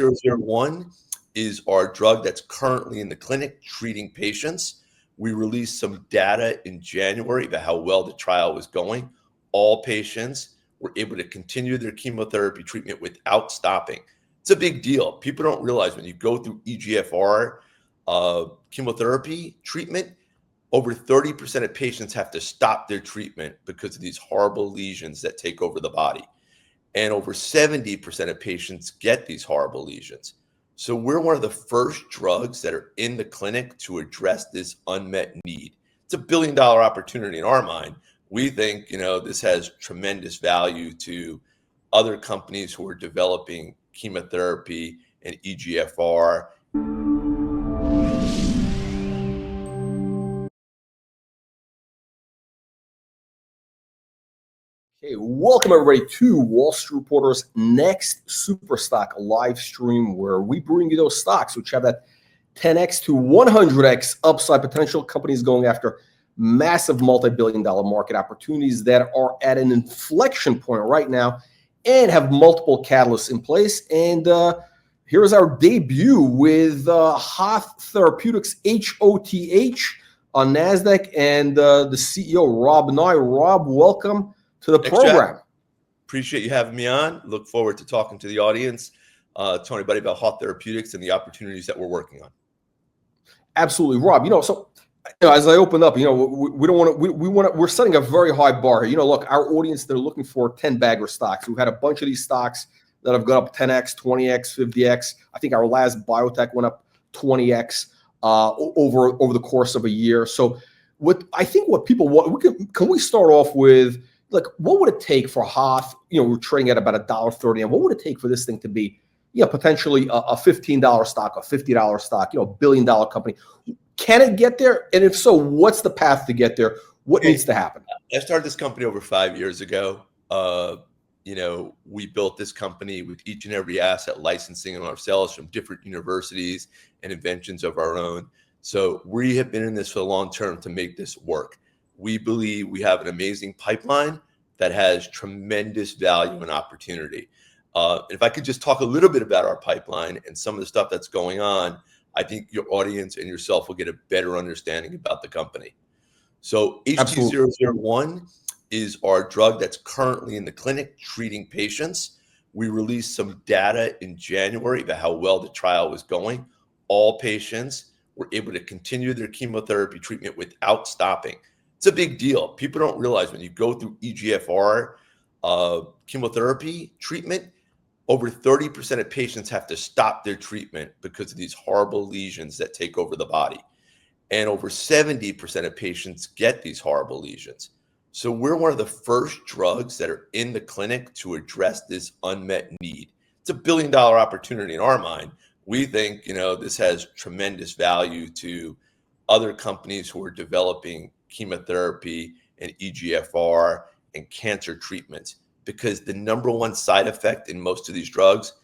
001 is our drug that's currently in the clinic treating patients. We released some data in January about how well the trial was going. All patients were able to continue their chemotherapy treatment without stopping. It's a big deal. People don't realize when you go through EGFR chemotherapy treatment, over 30% of patients have to stop their treatment because of these horrible lesions that take over the body. And over 70% of patients get these horrible lesions. So we're one of the first drugs that are in the clinic to address this unmet need. It's $1 billion opportunity in our mind. We think, this has tremendous value to other companies who are developing chemotherapy and EGFR. Hey, welcome everybody to Wall Street Reporter's next Super Stock live stream, where we bring you those stocks which have that 10x to 100x upside potential. Companies going after massive multi-billion-dollar market opportunities that are at an inflection point right now and have multiple catalysts in place. And here's our debut with Hoth Therapeutics, HOTH, on NASDAQ, and the CEO, Rob Nye. Rob, welcome to the program. Jack. Appreciate you having me on. Look forward to talking to the audience, telling everybody about Hoth Therapeutics and the opportunities that we're working on. Absolutely, Rob. As I opened up, we don't want to. We're setting a very high bar here. Look, our audience, they're looking for 10-bagger stocks. We've had a bunch of these stocks that have gone up 10x, 20x, 50x. I think our last biotech went up 20x over the course of a year. So, what people want, can we start off with? Like, what would it take for Hoth? We're trading at about $1.30, and what would it take for this thing to be, potentially a $15 stock, a $50 stock, $1 billion company? Can it get there? And if so, what's the path to get there? What needs to happen? I started this company over 5 years ago. We built this company with each and every asset licensing them ourselves from different universities and inventions of our own. So we have been in this for the long term to make this work. We believe we have an amazing pipeline that has tremendous value and opportunity. If I could just talk a little bit about our pipeline and some of the stuff that's going on, I think your audience and yourself will get a better understanding about the company. So HOTH001 is our drug that's currently in the clinic treating patients. We released some data in January about how well the trial was going. All patients were able to continue their chemotherapy treatment without stopping. It's a big deal. People don't realize when you go through EGFR chemotherapy treatment, over 30% of patients have to stop their treatment because of these horrible lesions that take over the body. And over 70% of patients get these horrible lesions. So we're one of the first drugs that are in the clinic to address this unmet need. It's $1 billion opportunity in our mind. We think, this has tremendous value to other companies who are developing chemotherapy and EGFR and cancer treatments, because the number one side effect in most of these drugs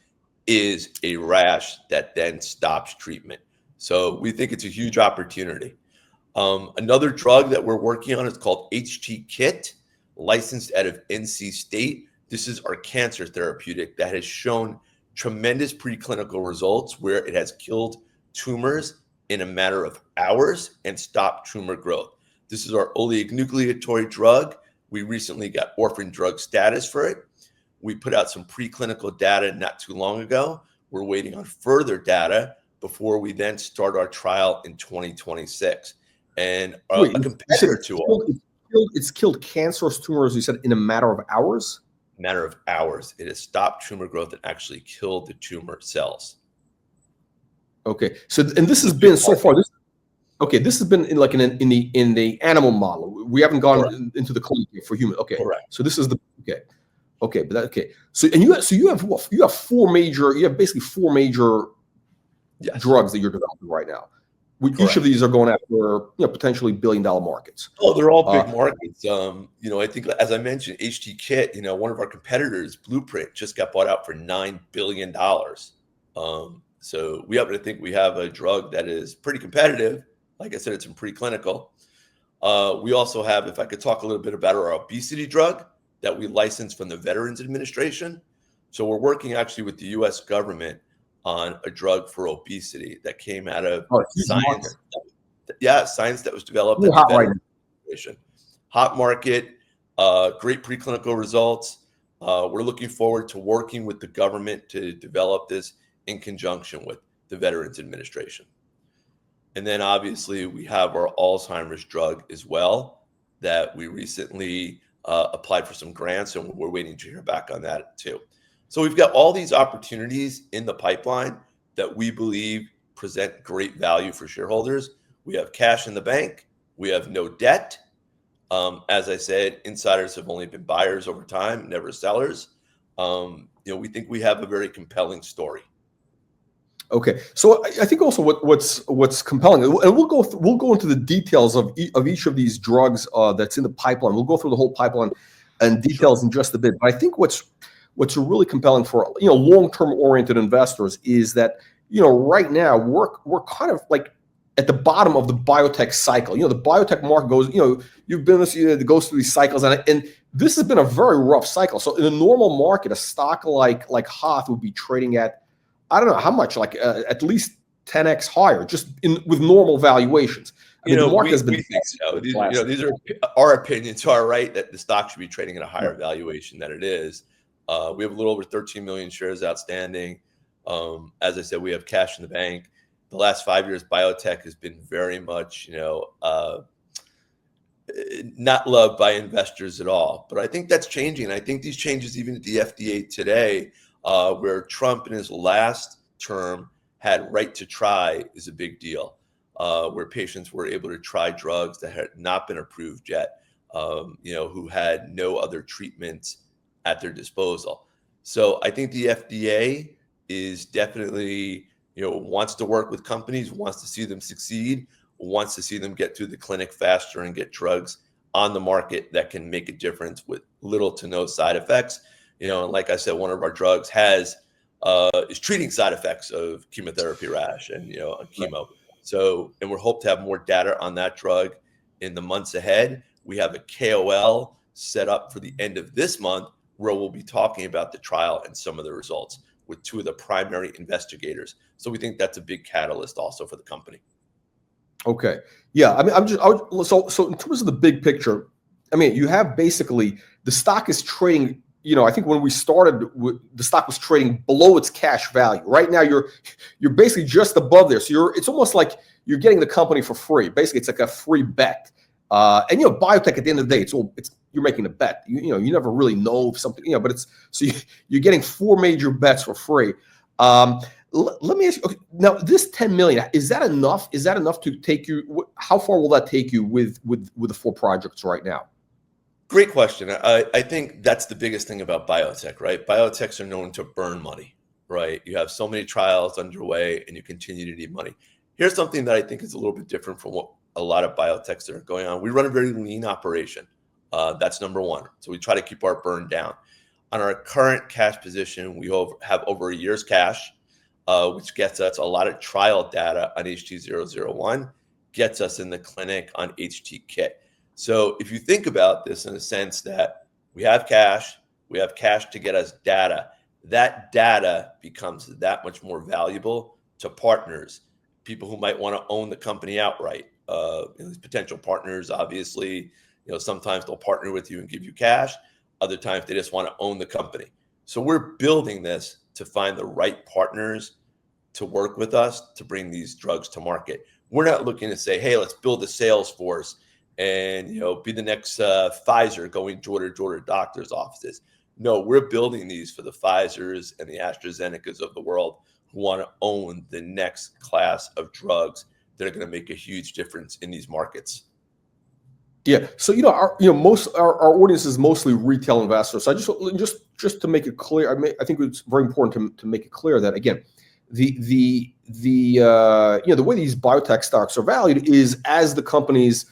is a rash that then stops treatment. So we think it's a huge opportunity. Another drug that we're working on is called HT-KIT, licensed out of NC State. This is our cancer therapeutic that has shown tremendous preclinical results where it has killed tumors in a matter of hours and stopped tumor growth. This is our oligonucleotide drug. We recently got orphan drug status for it. We put out some preclinical data not too long ago. We're waiting on further data before we then start our trial in 2026. And a competitor to us. It's killed cancerous tumors, you said, in a matter of hours? Matter of hours. It has stopped tumor growth and actually killed the tumor cells. Okay. So, and this has been so far, this has been in the animal model. We haven't gone into the clinic for human. Okay. Correct. So this is okay. So you have basically four major drugs that you're developing right now. Each of these are going after potentially billion-dollar markets. Oh, they're all big markets. I think, as I mentioned, HT-KIT, one of our competitors, Blueprint, just got bought out for $9 billion. So we happen to think we have a drug that is pretty competitive. Like I said, it's in preclinical. We also have, if I could talk a little bit about our obesity drug that we licensed from the Veterans Administration. So we're working actually with the U.S. government on a drug for obesity that came out of Oh, it's huge market. science. Yeah, science that was developed Really at the hot right Veterans Administration. Hot market, great preclinical results. We're looking forward to working with the government to develop this in conjunction with the Veterans Administration. And then obviously we have our Alzheimer's drug as well that we recently applied for some grants, and we're waiting to hear back on that too. So we've got all these opportunities in the pipeline that we believe present great value for shareholders. We have cash in the bank. We have no debt. As I said, insiders have only been buyers over time, never sellers. We think we have a very compelling story. Okay, so I think also what's compelling, and we'll go into the details of each of these drugs that's in the pipeline. We'll go through the whole pipeline and details in just a bit. But I think what's really compelling for long-term oriented investors is that right now we're kind of like at the bottom of the biotech cycle. The biotech market goes, you've been this, it goes through these cycles, and this has been a very rough cycle. So in a normal market, a stock like Hoth would be trading at, I don't know how much, like at least 10x higher, just with normal valuations. I mean, the market has been. These are our opinions. Are right that the stock should be trading at a higher valuation than it is. We have a little over 13 million shares outstanding. As I said, we have cash in the bank. The last 5 years, biotech has been very much, not loved by investors at all. But I think that's changing. I think these changes, even at the FDA today, where Trump in his last term had right to try, is a big deal. Where patients were able to try drugs that had not been approved yet, who had no other treatments at their disposal. So I think the FDA is definitely, wants to work with companies, wants to see them succeed, wants to see them get through the clinic faster and get drugs on the market that can make a difference with little to no side effects. And like I said, one of our drugs is treating side effects of chemotherapy rash and, chemo. So, and we're hope to have more data on that drug in the months ahead. We have a KOL set up for the end of this month where we'll be talking about the trial and some of the results with two of the primary investigators. So we think that's a big catalyst also for the company. Okay. Yeah. I mean, so in terms of the big picture, I mean, you have basically the stock is trading. I think when we started, the stock was trading below its cash value. Right now, you're basically just above there. So it's almost like you're getting the company for free. Basically, it's like a free bet. And biotech at the end of the day, you're making a bet. You never really know if something. But you're getting 4 major bets for free. Let me ask you. Okay, now, this 10 million, is that enough? Is that enough to take you? How far will that take you with the 4 projects right now? Great question. I think that's the biggest thing about biotech, right? Biotechs are known to burn money, right? You have so many trials underway and you continue to need money. Here's something that I think is a little bit different from what a lot of biotechs that are going on. We run a very lean operation. That's number one. So we try to keep our burn down. On our current cash position, we have over a year's cash, which gets us a lot of trial data on HT001, gets us in the clinic on HT-KIT. So if you think about this in a sense that we have cash to get us data, that data becomes that much more valuable to partners, people who might want to own the company outright. These potential partners, obviously, sometimes they'll partner with you and give you cash. Other times they just want to own the company. So we're building this to find the right partners to work with us to bring these drugs to market. We're not looking to say, hey, let's build a sales force and be the next Pfizer going door to door to doctors' offices. No, we're building these for the Pfizers and the AstraZenecas of the world who want to own the next class of drugs that are going to make a huge difference in these markets. Yeah. So our audience is mostly retail investors. So I just to make it clear, I think it's very important to make it clear that again, the way these biotech stocks are valued is as the companies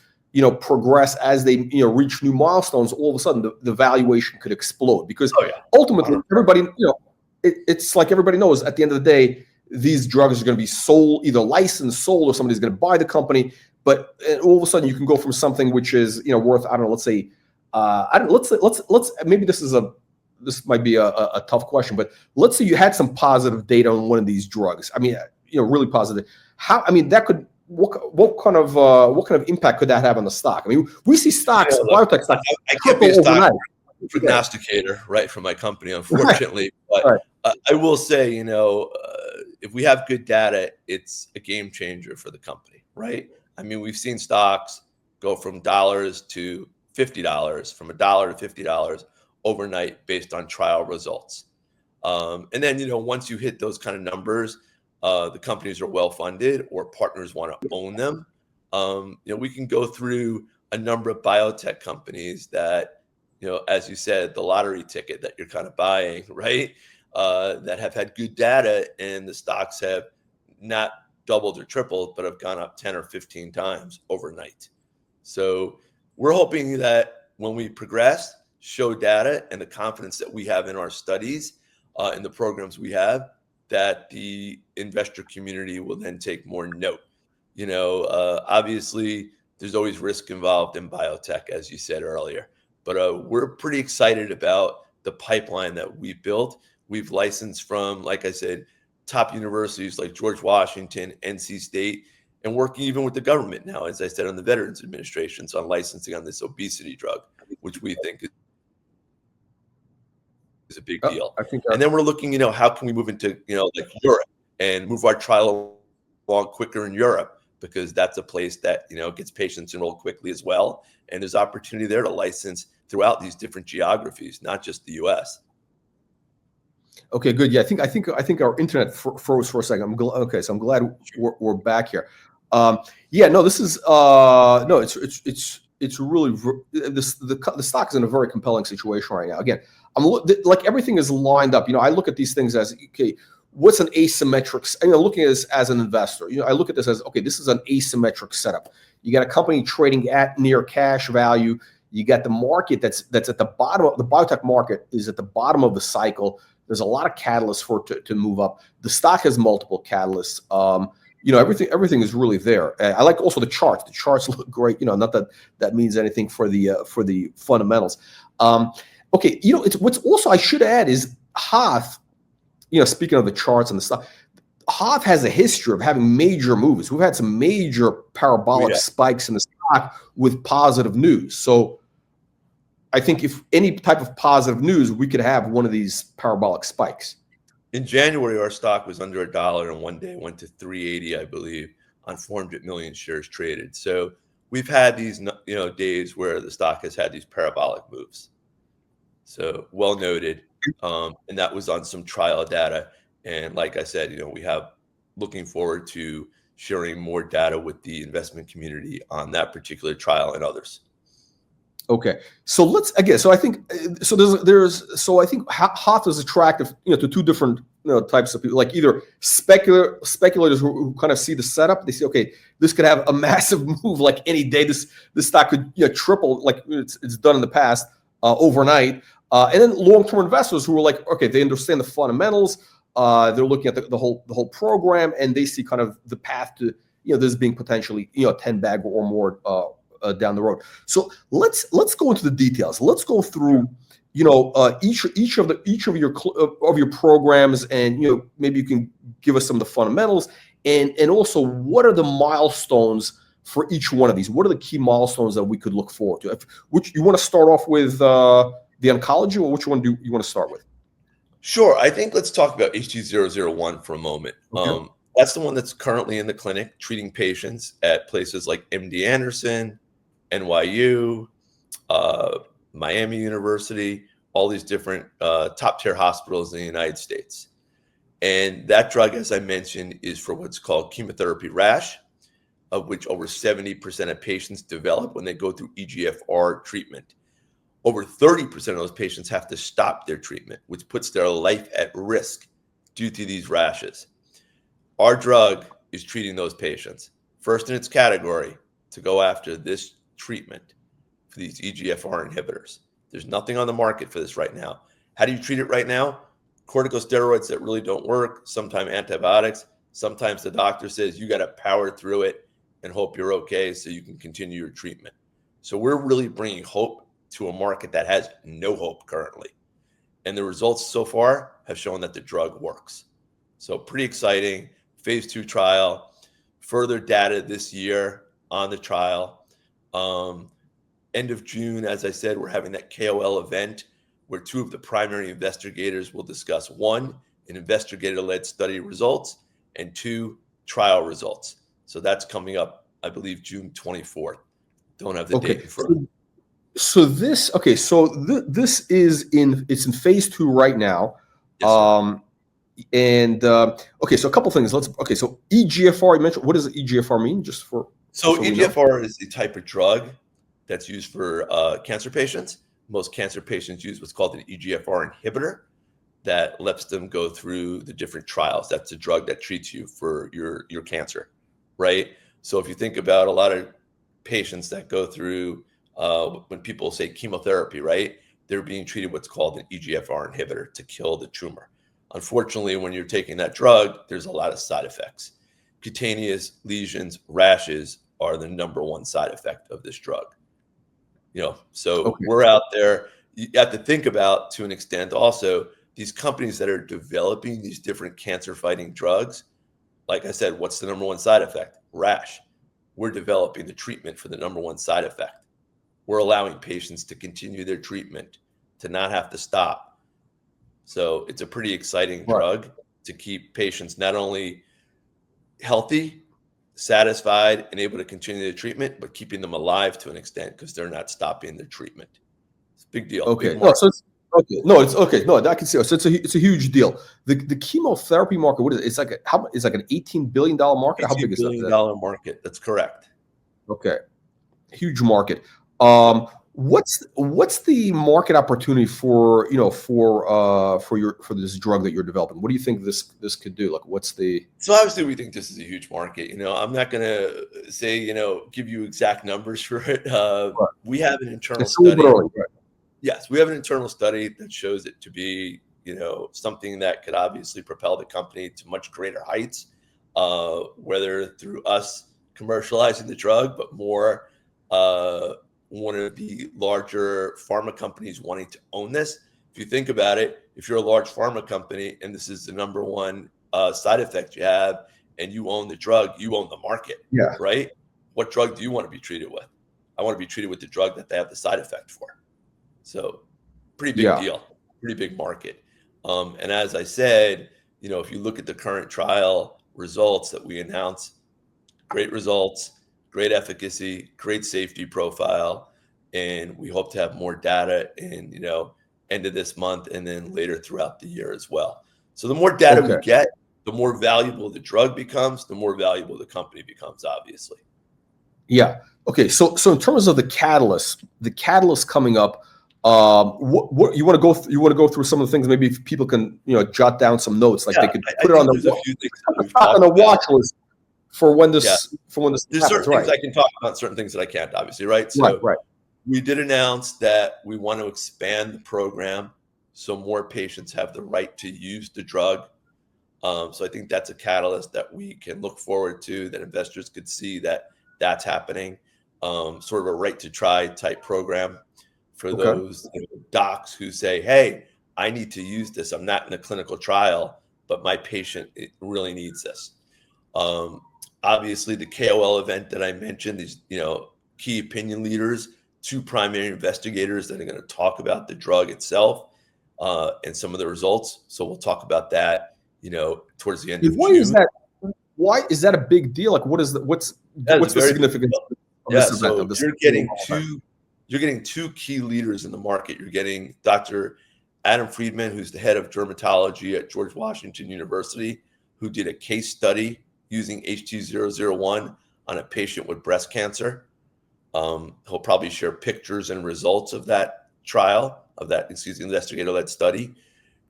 progress, as they reach new milestones, all of a sudden the valuation could explode because ultimately everybody it's like everybody knows at the end of the day these drugs are going to be sold, either licensed, sold, or somebody's going to buy the company. But all of a sudden you can go from something which is worth, I don't know, let's say let's maybe this is this might be a tough question, but let's say you had some positive data on one of these drugs. I mean, really positive. That could, what kind of impact could that have on the stock? I mean, we see stocks, biotech stocks, I can't be a stock overnight. prognosticator, right, for my company, unfortunately. Right. But I will say, if we have good data, it's a game changer for the company, right? I mean, we've seen stocks go from dollars to $50, from $1 to $50 overnight based on trial results. And then, once you hit those kind of numbers, the companies are well funded or partners want to own them. We can go through a number of biotech companies that, as you said, the lottery ticket that you're kind of buying, right? That have had good data and the stocks have not doubled or tripled, but have gone up 10 or 15 times overnight. So we're hoping that when we progress, show data and the confidence that we have in our studies, in the programs we have, that the investor community will then take more note. Obviously, there's always risk involved in biotech, as you said earlier. But we're pretty excited about the pipeline that we built. We've licensed from, like I said, top universities like George Washington, NC State, and working even with the government now, as I said, on the Veterans Administration, on licensing on this obesity drug, which we think is a big deal. And then we're looking, how can we move into, like Europe and move our trial along quicker in Europe, because that's a place that, gets patients enrolled quickly as well. And there's opportunity there to license throughout these different geographies, not just the US. Okay, good. Yeah, I think our internet froze for a second. Okay, so I'm glad we're back here. This is it's really the stock is in a very compelling situation right now. Again, like everything is lined up. I look at these things as, okay, what's an asymmetric? Looking at this as an investor, I look at this as, okay, this is an asymmetric setup. You got a company trading at near cash value. You got the market that's at the bottom of the biotech market is at the bottom of the cycle. There's a lot of catalysts for it to move up. The stock has multiple catalysts. Everything is really there. I like also the charts. The charts look great. Not that means anything for the fundamentals. Okay, it's what's also I should add is Hoth. Speaking of the charts and the stuff, Hoth has a history of having major moves. We've had some major parabolic spikes in the stock with positive news. So I think if any type of positive news, we could have one of these parabolic spikes. In January, our stock was under $1, and one day it went to 380, I believe, on 400 million shares traded. So we've had these, days where the stock has had these parabolic moves. So well noted, and that was on some trial data. And like I said, we have looking forward to sharing more data with the investment community on that particular trial and others. Okay, so I think I think Hoth is attractive, to two different types of people, like either speculators who kind of see the setup. They say, okay, this could have a massive move, like any day. This stock could triple, like it's done in the past overnight. And then long-term investors who are like, okay, they understand the fundamentals. They're looking at the whole program, and they see kind of the path to this being potentially 10 bag or more down the road. So let's go into the details. Let's go through each of your programs, and maybe you can give us some of the fundamentals, and also what are the milestones for each one of these? What are the key milestones that we could look forward to? Which you want to start off with the oncology, or which one do you want to start with? Sure. I think let's talk about HG001 for a moment. Okay. That's the one that's currently in the clinic treating patients at places like MD Anderson, NYU, Miami University, all these different top-tier hospitals in the United States. And that drug, as I mentioned, is for what's called chemotherapy rash, of which over 70% of patients develop when they go through EGFR treatment. Over 30% of those patients have to stop their treatment, which puts their life at risk due to these rashes. Our drug is treating those patients, first in its category, to go after this treatment for these EGFR inhibitors. There's nothing on the market for this right now. How do you treat it right now? Corticosteroids that really don't work, sometimes antibiotics. Sometimes the doctor says you got to power through it and hope you're okay so you can continue your treatment. So we're really bringing hope to a market that has no hope currently. And the results so far have shown that the drug works. So pretty exciting. Phase 2 trial, further data this year on the trial. End of June, as I said, we're having that KOL event where 2 of the primary investigators will discuss 1, an investigator-led study results, and 2, trial results. So that's coming up, I believe, June 24th. Don't have the date in front of me. So this this is it's in phase 2 right now. Yes, sir. Okay, so a couple things. So EGFR, you mentioned. What does EGFR mean? So EGFR is a type of drug that's used for cancer patients. Most cancer patients use what's called an EGFR inhibitor that lets them go through the different trials. That's a drug that treats you for your cancer, right? So if you think about a lot of patients that go through when people say chemotherapy, right? They're being treated what's called an EGFR inhibitor to kill the tumor. Unfortunately, when you're taking that drug, there's a lot of side effects. Cutaneous lesions, rashes are the #1 side effect of this drug. So we're out there. You have to think about, to an extent, also these companies that are developing these different cancer-fighting drugs. Like I said, what's the #1 side effect? Rash. We're developing the treatment for the #1 side effect. We're allowing patients to continue their treatment, to not have to stop. So it's a pretty exciting drug to keep patients not only healthy, satisfied, and able to continue their treatment, but keeping them alive to an extent because they're not stopping their treatment. It's a big deal. Okay. Big No, so it's okay. No, it's okay. No, I can see. So it's a huge deal. The chemotherapy market, what is it? It's like an $18 billion market. How big is that? $18 billion market. That's correct. Okay. Huge market. What's the market opportunity for this drug that you're developing? What do you think this could do? Like, So obviously we think this is a huge market. I'm not going to say, give you exact numbers for it. We have an internal study. Yes, we have an internal study that shows it to be, something that could obviously propel the company to much greater heights, whether through us commercializing the drug, but more one of the larger pharma companies wanting to own this. If you think about it, if you're a large pharma company and this is the #1 side effect you have, and you own the drug, you own the market, right? What drug do you want to be treated with? I want to be treated with the drug that they have the side effect for. So pretty big deal, pretty big market. And as I said, if you look at the current trial results that we announced, great results, great efficacy, great safety profile, and we hope to have more data in, end of this month and then later throughout the year as well. So the more data we get, the more valuable the drug becomes, the more valuable the company becomes, obviously. Yeah. Okay. So in terms of the catalyst coming up, what you want to go through some of the things. Maybe if people can jot down some notes, like they could put it on the watch list for when this happens. There's certain things I can talk about, certain things that I can't, obviously, right? So we did announce that we want to expand the program so more patients have the right to use the drug. So I think that's a catalyst that we can look forward to, that investors could see that that's happening. Sort of a right to try type program for those docs who say, hey, I need to use this. I'm not in a clinical trial, but my patient really needs this. Obviously, the KOL event that I mentioned, these key opinion leaders, 2 primary investigators that are going to talk about the drug itself and some of the results. So we'll talk about that, towards the end of June. Why is that a big deal? Like, what's the significance of this event? So you're getting 2 key leaders in the market. You're getting Dr. Adam Friedman, who's the head of dermatology at George Washington University, who did a case study using HT001 on a patient with breast cancer. He'll probably share pictures and results of that trial, investigator-led study.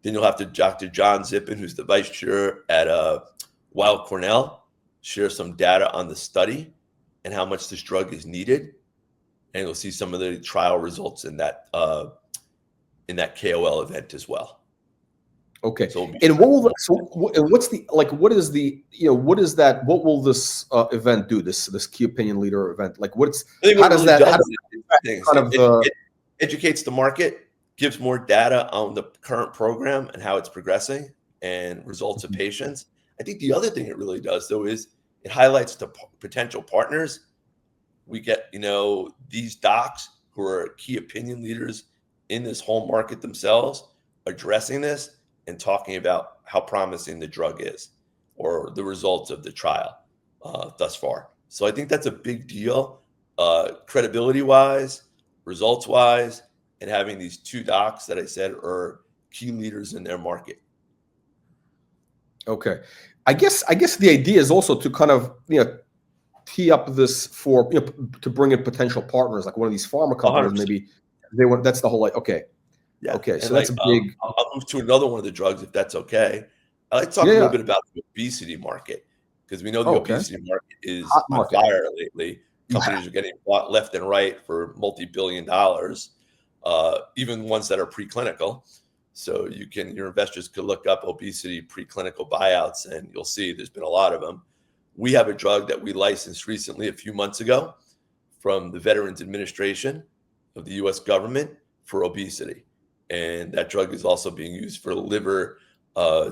Then you'll have Dr. John Zippen, who's the vice chair at Weill Cornell, share some data on the study and how much this drug is needed. And you'll see some of the trial results in that KOL event as well. Okay. And what will this event do? This key opinion leader event? Like, it educates the market gives more data on the current program and how it's progressing and results of patients. I think the other thing it really does, though, is it highlights to potential partners. We get, these docs who are key opinion leaders in this whole market themselves addressing this and talking about how promising the drug is or the results of the trial thus far. So I think that's a big deal, credibility-wise, results-wise, and having these two docs that I said are key leaders in their market. Okay. I guess the idea is also to kind of, tee up this for, to bring in potential partners, like one of these pharma companies, 100%. maybe they want, that's the whole, okay. Yeah. Okay. And So that's a big, I'll move to another one of the drugs if that's okay. I'd like to talk a yeah. little bit about the obesity market because we know the Okay. obesity market is Hot on market. fire lately. Companies are getting bought left and right for multi-billion dollars, even ones that are preclinical. So your investors could look up obesity preclinical buyouts and you'll see there's been a lot of them. We have a drug that we licensed recently a few months ago from the Veterans Administration of the US government for obesity. And that drug is also being used for liver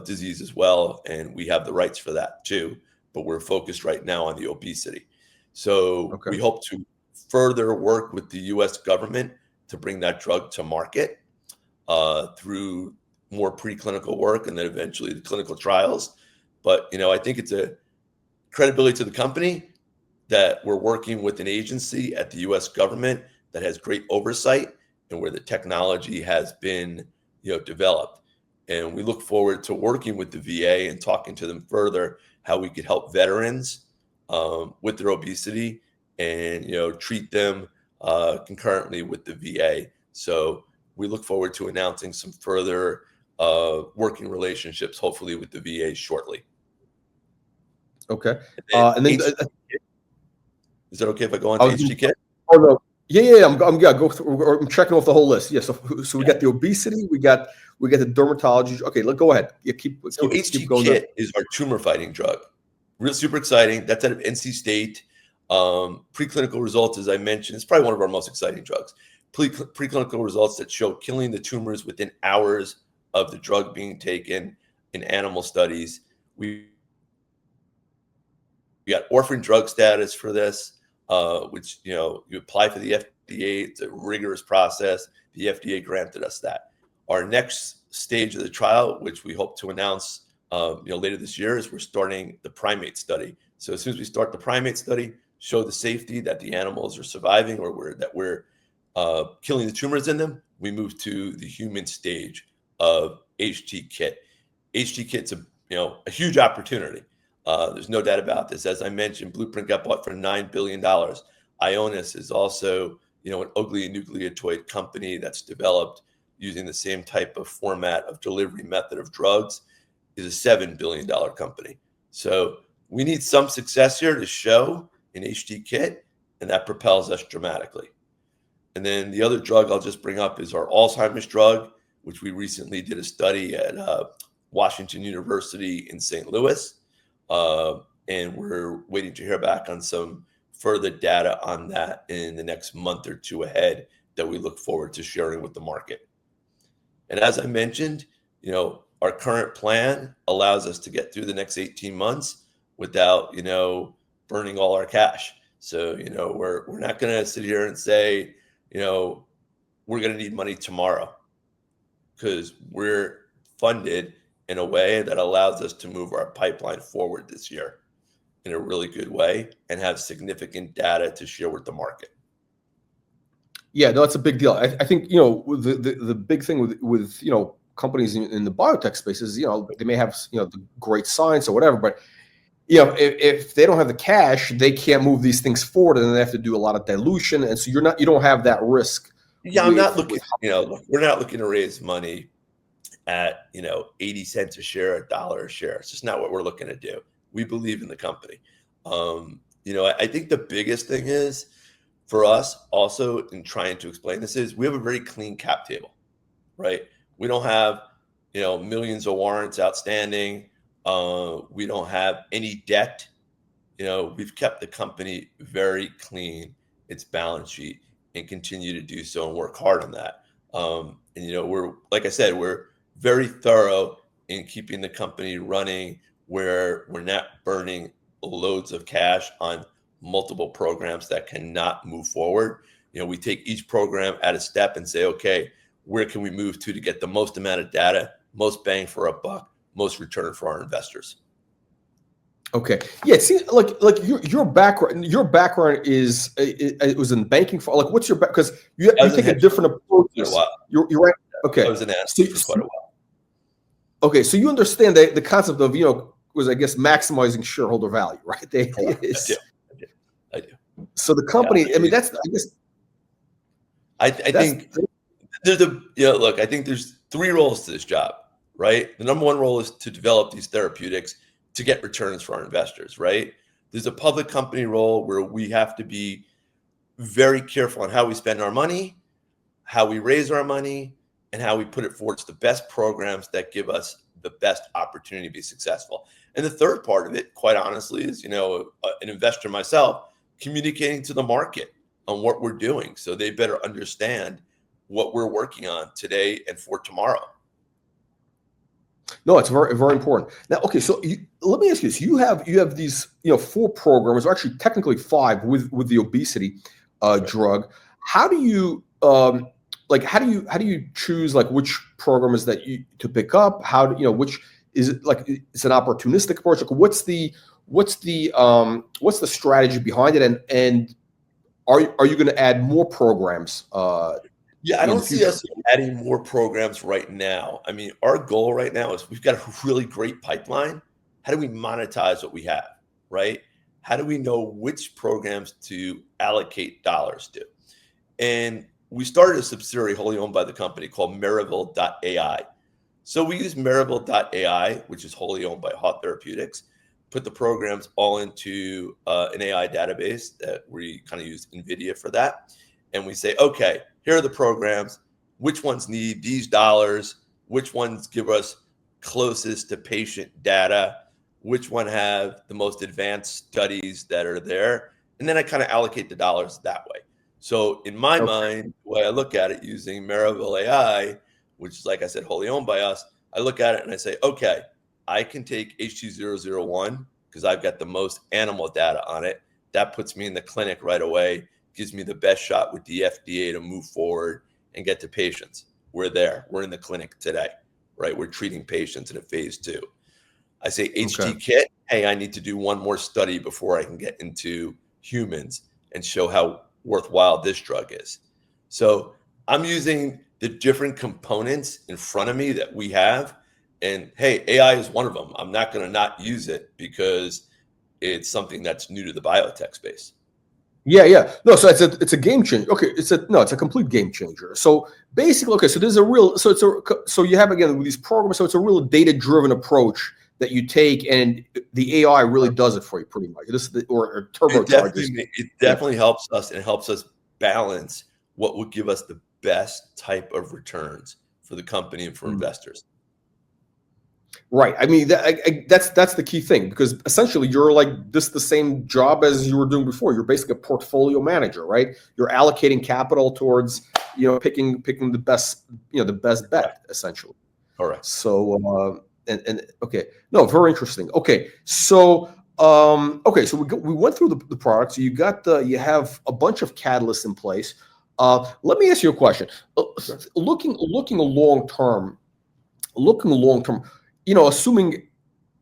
disease as well. And we have the rights for that too. But we're focused right now on the obesity. So Okay. we hope to further work with the US government to bring that drug to market through more preclinical work and then eventually the clinical trials. But, I think it's a credibility to the company that we're working with an agency at the US government that has great oversight and where the technology has been, developed. And we look forward to working with the VA and talking to them further how we could help veterans with their obesity and, treat them concurrently with the VA. So we look forward to announcing some further working relationships, hopefully with the VA shortly. Okay. And And then is that okay if I go on I to was HT Kit? oh no. Yeah. I'm go through. I'm checking off the whole list. Yeah. So we got the obesity. We got the dermatology. Okay. Go ahead. Yeah, keep HT going. Kit is our tumor fighting drug. Real super exciting. That's out of NC State. Preclinical results, as I mentioned, it's probably one of our most exciting drugs. Preclinical results that show killing the tumors within hours of the drug being taken in animal studies. We got orphan drug status for this, which, you apply for the FDA. It's a rigorous process. The FDA granted us that. Our next stage of the trial, which we hope to announce, later this year, is we're starting the primate study. So as soon as we start the primate study, show the safety that the animals are surviving or we're killing the tumors in them, we move to the human stage of HT Kit. HT Kit's a huge opportunity. There's no doubt about this. As I mentioned, Blueprint got bought for $9 billion. Ionis is also, an oligonucleotide company that's developed using the same type of format of delivery method of drugs, is a $7 billion company. So we need some success here to show in HT Kit, and that propels us dramatically. And then the other drug I'll just bring up is our Alzheimer's drug, which we recently did a study at Washington University in St. Louis. And we're waiting to hear back on some further data on that in the next month or two ahead that we look forward to sharing with the market. And as I mentioned, our current plan allows us to get through the next 18 months without, burning all our cash. So, we're not going to sit here and say, we're going to need money tomorrow, because we're funded in a way that allows us to move our pipeline forward this year in a really good way and have significant data to share with the market. Yeah, no, that's a big deal. I think, the big thing with companies in the biotech space is, they may have, the great science or whatever, but if they don't have the cash, they can't move these things forward, and then they have to do a lot of dilution, and so you don't have that risk. Yeah, I'm not looking. We're not looking to raise money at 80 cents a share, $1 a share. It's just not what we're looking to do. We believe in the company. I think the biggest thing is for us also in trying to explain this is we have a very clean cap table, right? We don't have millions of warrants outstanding. We don't have any debt. We've kept the company very clean, its balance sheet, and continue to do so and work hard on that. And we're, like I said, we're very thorough in keeping the company running, where we're not burning loads of cash on multiple programs that cannot move forward. We take each program at a step and say, okay, where can we move to get the most amount of data, most bang for a buck, most return for our investors. Okay. Yeah. See, like your background is it was in banking. Like, what's your because you take a different approach. You're right. Okay. I was an So, analyst for quite a while. Okay, so you understand the concept of was, I guess, maximizing shareholder value, right? I do. So the company, Yeah, I mean, that's, I guess. I think there's look, I think there's three roles to this job, right? The number one role is to develop these therapeutics to get returns for our investors, right? There's a public company role where we have to be very careful on how we spend our money, how we raise our money, and how we put it forward to the best programs that give us the best opportunity to be successful. And the third part of it, quite honestly, is, an investor myself, communicating to the market on what we're doing so they better understand what we're working on today and for tomorrow. No, it's very, very important. Now, okay, so let me ask you this: you have these 4 programs, or actually technically 5, with the obesity drug. How do you how do you choose which programs that to pick up? How do which is it, it's an opportunistic approach? Like, what's the strategy behind it? And are you going to add more programs? Yeah, I don't see us adding more programs right now. I mean, our goal right now is we've got a really great pipeline. How do we monetize what we have, right? How do we know which programs to allocate dollars to? And we started a subsidiary wholly owned by the company called Maryville.ai. So we use Maryville.ai, which is wholly owned by Hoth Therapeutics, put the programs all into an AI database that we kind of use NVIDIA for that. And we say, okay, here are the programs. Which ones need these dollars? Which ones give us closest to patient data? Which one have the most advanced studies that are there? And then I kind of allocate the dollars that way. So in my mind, the way I look at it using Maryville AI, which is, like I said, wholly owned by us, I look at it and I say, okay, I can take HT001 because I've got the most animal data on it. That puts me in the clinic right away, gives me the best shot with the FDA to move forward and get to patients. We're there. We're in the clinic today, right? We're treating patients in a phase 2. I say HT-KIT, hey, I need to do one more study before I can get into humans and show how worthwhile this drug is. So I'm using the different components in front of me that we have. And hey, AI is one of them. I'm not going to not use it because it's something that's new to the biotech space. Yeah. No, so it's a game changer. Okay, it's a complete game changer. So basically, okay, so there's a real so you have, again, with these programs, so it's a real data-driven approach that you take, and the AI really does it for you pretty much. Or turbocharges. It definitely helps us, and helps us balance what would give us the best type of returns for the company and for investors. Right. I mean, that's the key thing, because essentially you're the same job as you were doing before. You're basically a portfolio manager, right? You're allocating capital towards, picking the best, the best bet, essentially. Correct. So, and okay, no, very interesting. Okay, so so we went through the products. You have a bunch of catalysts in place. Let me ask you a question. Looking long term. Assuming,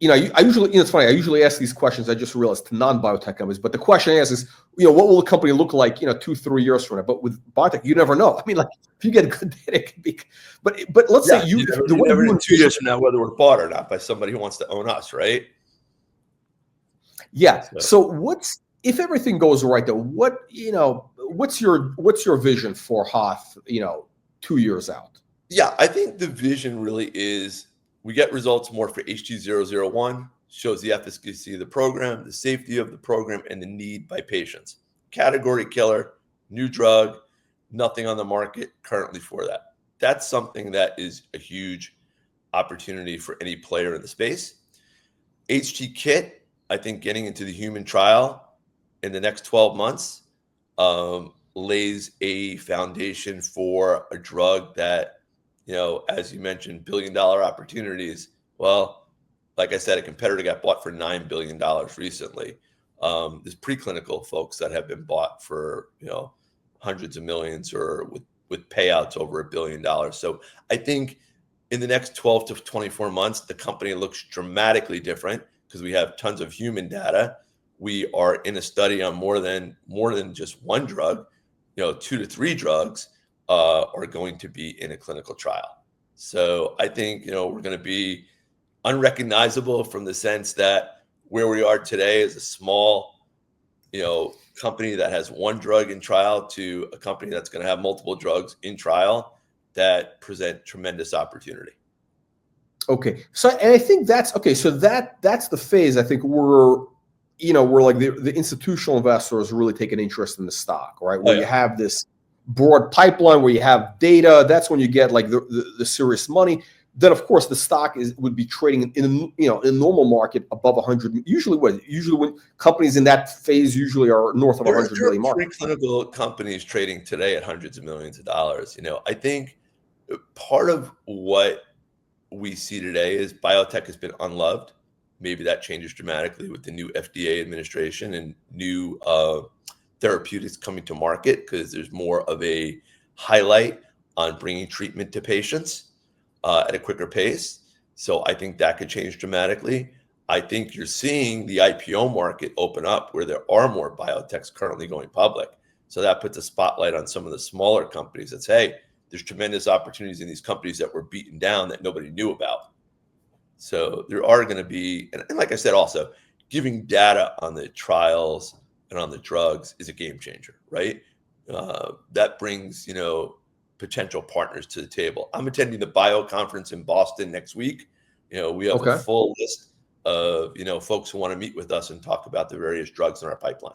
I usually, it's funny, I usually ask these questions, I just realized, to non-biotech companies, but the question I ask is, what will the company look like, 2-3 years from now? But with biotech, you never know. I mean, if you get good data, it could be, but let's say you never know 2 years from now whether we're bought or not by somebody who wants to own us, right? Yeah. So if everything goes right, though, what's your vision for Hoth, 2 years out? Yeah, I think the vision really is, we get results more for HT001, shows the efficacy of the program, the safety of the program, and the need by patients. Category killer, new drug, nothing on the market currently for that. That's something that is a huge opportunity for any player in the space. HT-KIT, I think getting into the human trial in the next 12 months, lays a foundation for a drug that, as you mentioned, billion-dollar opportunities. Well, like I said, a competitor got bought for $9 billion recently. There's preclinical folks that have been bought for, hundreds of millions, or with payouts over $1 billion. So I think in the next 12 to 24 months, the company looks dramatically different because we have tons of human data. We are in a study on more than just one drug. 2 to 3 drugs are going to be in a clinical trial. So I think, we're going to be unrecognizable from the sense that where we are today is a small, company that has one drug in trial to a company that's going to have multiple drugs in trial that present tremendous opportunity. Okay. So, and I think that's okay. So that's the phase. I think we're like the institutional investors really take an interest in the stock, right? Where you have this broad pipeline, where you have data. That's when you get like the serious money. Then, of course, the stock would be trading in a normal market above 100. Usually when companies in that phase usually are north of 100 million market. Preclinical companies trading today at hundreds of millions of dollars. I think part of what we see today is biotech has been unloved. Maybe that changes dramatically with the new FDA administration and new therapeutics coming to market, because there's more of a highlight on bringing treatment to patients at a quicker pace. So I think that could change dramatically. I think you're seeing the IPO market open up where there are more biotechs currently going public. So that puts a spotlight on some of the smaller companies that say, hey, there's tremendous opportunities in these companies that were beaten down that nobody knew about. So there are going to be, and like I said, also giving data on the trials and on the drugs is a game changer, right? That brings, potential partners to the table. I'm attending the Bio Conference in Boston next week. We have a full list of, folks who want to meet with us and talk about the various drugs in our pipeline.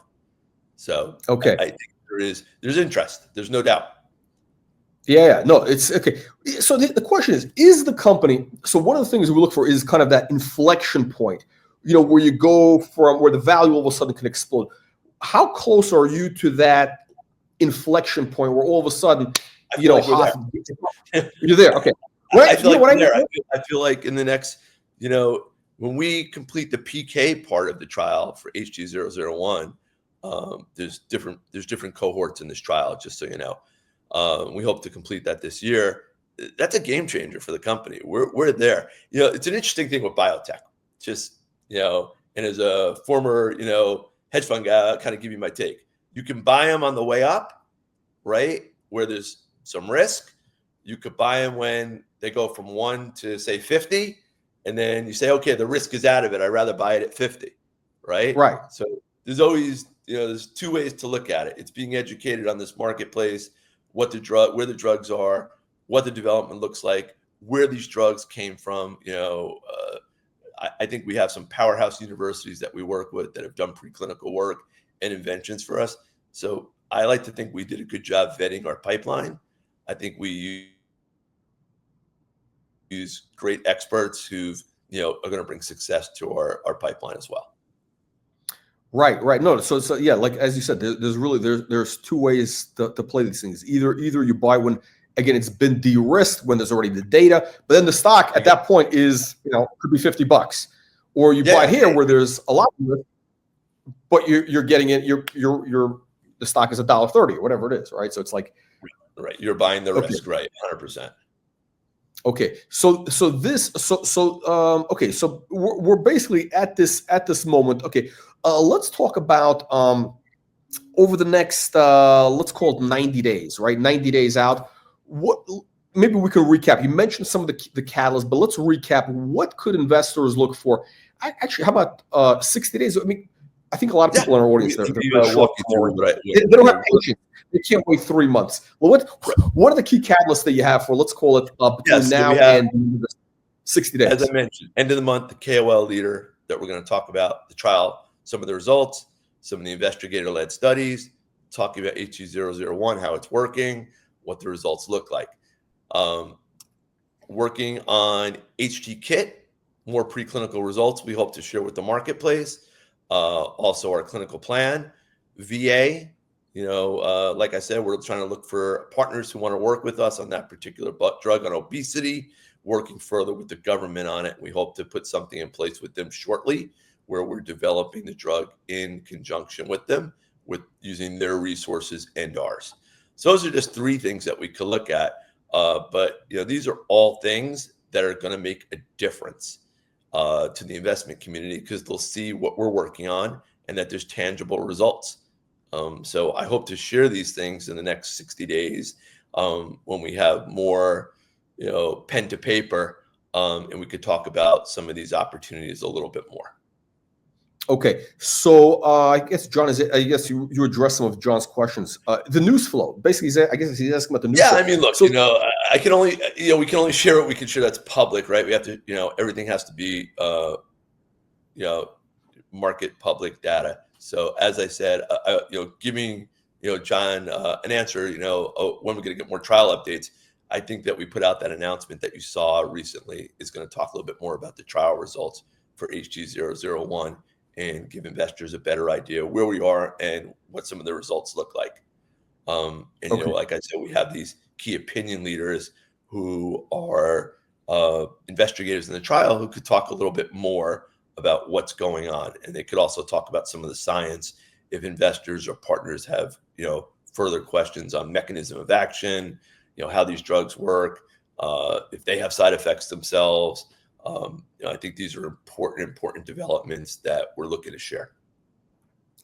So I think there's interest. There's no doubt. Yeah, no, it's okay. So the question is the company, so one of the things we look for is kind of that inflection point, where you go from where the value all of a sudden can explode. How close are you to that inflection point where all of a sudden, you're there? Okay. Right? I feel like in the next, when we complete the PK part of the trial for HG001, there's different cohorts in this trial, just so you know. We hope to complete that this year. That's a game changer for the company. We're there. It's an interesting thing with biotech. Just, and as a former, hedge fund guy, I'll kind of give you my take. You can buy them on the way up, right, where there's some risk. You could buy them when they go from 1 to say 50, and then you say, okay, the risk is out of it. I'd rather buy it at 50, right? Right. So there's always, there's two ways to look at it. It's being educated on this marketplace, where the drugs are, what the development looks like, where these drugs came from. I think we have some powerhouse universities that we work with that have done preclinical work and inventions for us. So I like to think we did a good job vetting our pipeline. I think we use great experts who are going to bring success to our pipeline as well. Right. No, so yeah, like as you said, there's two ways to play these things. Either you buy when, again, it's been de-risked, when there's already the data, but then the stock at that point is, could be $50, or you buy here where there's a lot of risk, but you're getting it. The stock is $1.30 or whatever it is, right? So it's like, right, you're buying the risk, right? 100%. Okay, so we're basically at this moment. Okay, let's talk about over the next let's call it 90 days, right? 90 days out. What, maybe we can recap. You mentioned some of the catalysts, but let's recap. What could investors look for? Actually, how about 60 days? I mean, I think a lot of people in our audience they don't have patience. They can't wait 3 months. Well, what are the key catalysts that you have for, let's call it, between now and 60 days? As I mentioned, end of the month, the KOL leader that we're going to talk about the trial, some of the results, some of the investigator-led studies, talking about HG001, how it's working, what the results look like. Working on HG kit, more preclinical results we hope to share with the marketplace. Also our clinical plan. VA, Like I said, we're trying to look for partners who want to work with us on that particular drug on obesity, working further with the government on it. We hope to put something in place with them shortly where we're developing the drug in conjunction with them, with using their resources and ours. So those are just three things that we could look at. But these are all things that are going to make a difference to the investment community, because they'll see what we're working on and that there's tangible results. So I hope to share these things in the next 60 days when we have more, pen to paper, and we could talk about some of these opportunities a little bit more. Okay, so I guess John, I guess you addressed some of John's questions. The news flow, basically, I guess he's asking about the news flow. Yeah, I mean, look, so, I can only, we can only share what we can share that's public, right? We have to, everything has to be, market public data. So as I said, giving John an answer, when we're going to get more trial updates. I think that we put out that announcement that you saw recently is going to talk a little bit more about the trial results for HG001 and give investors a better idea where we are and what some of the results look like. Like I said, we have these key opinion leaders who are investigators in the trial who could talk a little bit more about what's going on, and they could also talk about some of the science if investors or partners have further questions on mechanism of action, how these drugs work, if they have side effects themselves. I think these are important developments that we're looking to share.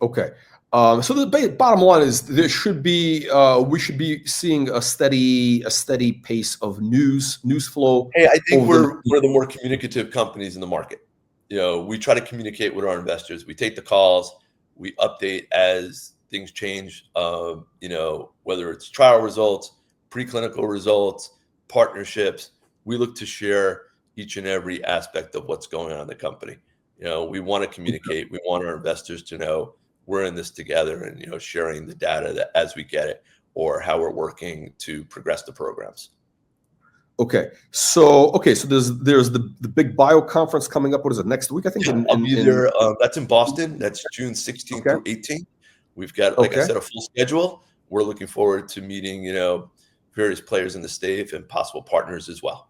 Okay, so the bottom line is there should be we should be seeing a steady pace of news flow. Hey, I think we're one of the more communicative companies in the market. We try to communicate with our investors. We take the calls. We update as things change. Whether it's trial results, preclinical results, partnerships, we look to share each and every aspect of what's going on in the company. We want to communicate. We want our investors to know we're in this together, and sharing the data as we get it, or how we're working to progress the programs. Okay, so there's the big bio conference coming up. What is it, next week? I think I'll be there. That's in Boston. That's June 16th through 18th. We've got, like I said, a full schedule. We're looking forward to meeting various players in the state and possible partners as well.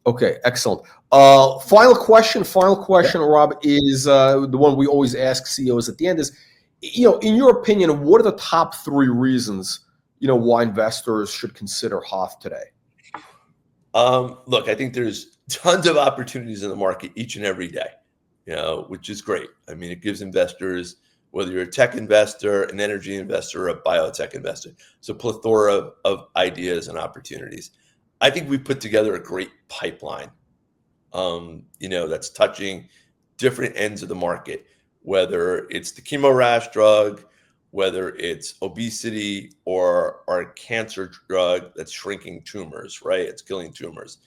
Okay, excellent. Final question, Rob, is the one we always ask CEOs at the end is, in your opinion, what are the top 3 reasons, why investors should consider Hoth today? Look, I think there's tons of opportunities in the market each and every day, which is great. I mean, it gives investors, whether you're a tech investor, an energy investor, or a biotech investor, so plethora of ideas and opportunities. I think we put together a great pipeline, that's touching different ends of the market, whether it's the chemo rash drug, whether it's obesity, or our cancer drug that's shrinking tumors, right? It's killing tumors.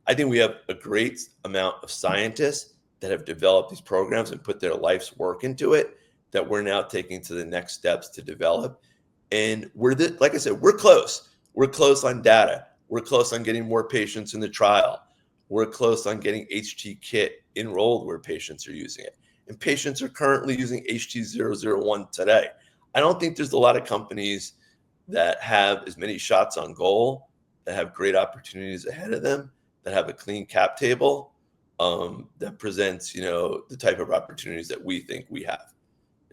I think we have a great amount of scientists that have developed these programs and put their life's work into it, that we're now taking to the next steps to develop. And like I said, we're close. We're close on data. We're close on getting more patients in the trial. We're close on getting HT-Kit enrolled where patients are using it. And patients are currently using HT001 today. I don't think there's a lot of companies that have as many shots on goal, that have great opportunities ahead of them, that have a clean cap table, that presents, the type of opportunities that we think we have.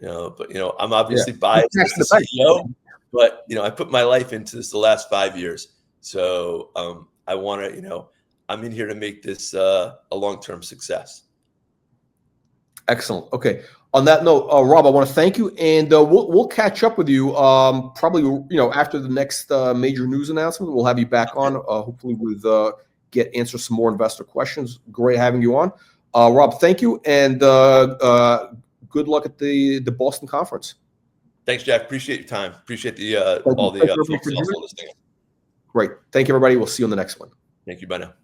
But I'm obviously biased as the CEO, but I put my life into this the last 5 years. So I want to, I'm in here to make this a long-term success. Excellent. Okay. On that note, Rob, I want to thank you, and we'll catch up with you probably after the next major news announcement. We'll have you back on, hopefully with answer some more investor questions. Great having you on, Rob. Thank you, and good luck at the Boston conference. Thanks, Jack. Appreciate your time. Appreciate the all the folks also listening. Great. Thank you, everybody. We'll see you on the next one. Thank you. Bye now.